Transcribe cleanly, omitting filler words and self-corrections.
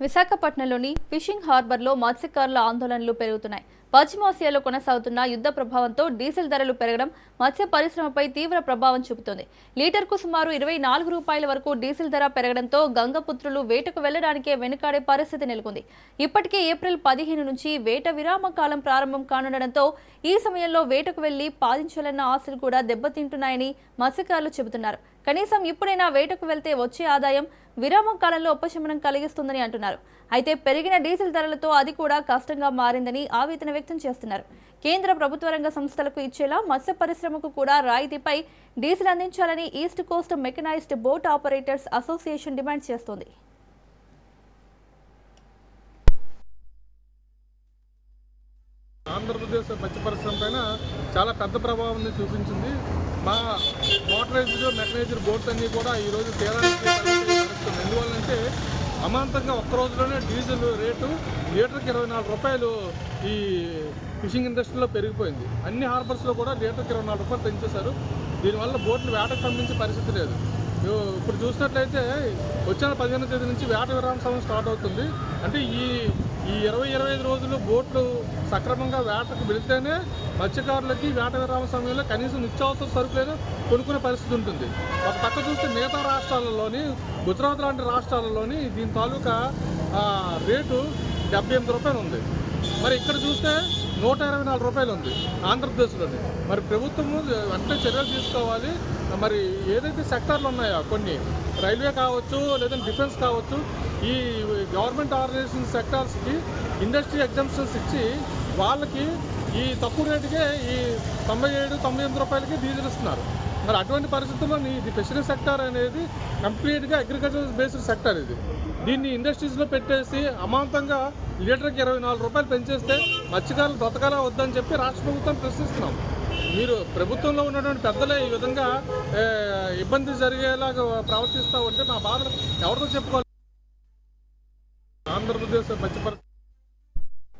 విశాఖపట్నంలోని ఫిషింగ్ హార్బర్లో మత్స్యకారుల ఆందోళనలు పెరుగుతున్నాయి. పశ్చిమాసియాలో కొనసాగుతున్న యుద్ధ ప్రభావంతో డీజిల్ ధరలు పెరగడం మత్స్య పరిశ్రమపై తీవ్ర ప్రభావం చూపుతోంది. లీటర్కు సుమారు 24 రూపాయల వరకు డీజిల్ ధర పెరగడంతో గంగపుత్రులు వేటకు వెళ్లడానికే వెనుకాడే పరిస్థితి నెలకొంది. ఇప్పటికే ఏప్రిల్ 15 నుంచి వేట విరామ కాలం ప్రారంభం కానుండడంతో ఈ సమయంలో వేటకు వెళ్లి పాదించాలన్న ఆశలు కూడా దెబ్బతింటున్నాయని మత్స్యకారులు చెబుతున్నారు. కనీసం ఇప్పుడైనా వేటకు వెళ్తే వచ్చే ఆదాయం విరామం కాలంలో ఉపశమనం కలిగిస్తుందని అంటున్నారు. అయితే పెరిగిన డీజిల్ ధరలతో అది కూడా కష్టంగా మారిందని ఆవేదన వ్యక్తం చేస్తున్నారు. కేంద్ర ప్రభుత్వ రంగ సంస్థలకు ఇచ్చేలా మత్స్య పరిశ్రమకు కూడా రాయితీపై డీజిల్ అందించాలని east Coast mechanised boat operators association demand చేస్తోంది. ఆంధ్రప్రదేశ్ మత్స్య పరిశ్రమ పైన చాలా పెద్ద ప్రభావం చూపించింది. మా మోటరైజ్డ్ మెకనైజ్డ్ బోట్స్ అన్నీ కూడా ఈరోజు తీరానికి నడుస్తుంది. ఎందువల్లంటే అమాంతంగా ఒక్క రోజులోనే డీజిల్ రేటు లీటర్కి 24 రూపాయలు ఈ ఫిషింగ్ ఇండస్ట్రీలో పెరిగిపోయింది. అన్ని హార్బర్స్లో కూడా లీటర్కి 24 రూపాయలు పెంచేశారు. దీనివల్ల బోట్లు వేటకు పంపించే పరిస్థితి లేదు. ఇప్పుడు చూసినట్లయితే వచ్చిన 15వ తేదీ నుంచి వేట విరామ సమయం స్టార్ట్ అవుతుంది. అంటే ఈ 20-25 రోజులు బోట్లు సక్రమంగా వేటకు వెళితేనే మత్స్యకారులకి వేట విరామ సమయంలో కనీసం నిత్యావసర సరుకులైనా కొనుక్కునే పరిస్థితి ఉంటుంది. ఒక పక్క చూస్తే మిగతా రాష్ట్రాలలోని గుజరాత్ లాంటి రాష్ట్రాలలోని దీని తాలూకా రేటు 78 రూపాయలు ఉంది. మరి ఇక్కడ చూస్తే 124 రూపాయలు ఉంది ఆంధ్రప్రదేశ్లోని. మరి ప్రభుత్వము వెంటనే చర్యలు తీసుకోవాలి. మరి ఏదైతే సెక్టార్లు ఉన్నాయో కొన్ని రైల్వే కావచ్చు లేదంటే డిఫెన్స్ కావచ్చు, ఈ గవర్నమెంట్ ఆర్గనైజేషన్ సెక్టార్స్కి ఇండస్ట్రీ ఎగ్జామ్షన్స్ ఇచ్చి వాళ్ళకి ఈ తక్కువ రేటుకే ఈ 97-98 రూపాయలకి డీజిల్ ఇస్తున్నారు. మరి అటువంటి పరిస్థితుల్లో ఇది ఫిషరీ సెక్టార్ అనేది కంప్లీట్గా అగ్రికల్చర్ బేస్డ్ సెక్టార్. దీన్ని ఇండస్ట్రీస్లో పెట్టేసి అమాంతంగా లీటర్కి 24 రూపాయలు పెంచేస్తే మత్స్యకారులు బ్రతకాలా వద్దని చెప్పి రాష్ట్ర ప్రభుత్వం ప్రశ్నిస్తున్నాం. మీరు ప్రభుత్వంలో ఉన్నటువంటి పెద్దలే ఈ విధంగా ఇబ్బంది జరిగేలాగా ప్రవర్తిస్తూ ఉంటే మా బాధలు ఎవరితో చెప్పుకోవాలి. ఆంధ్రప్రదేశ్ మత్స్య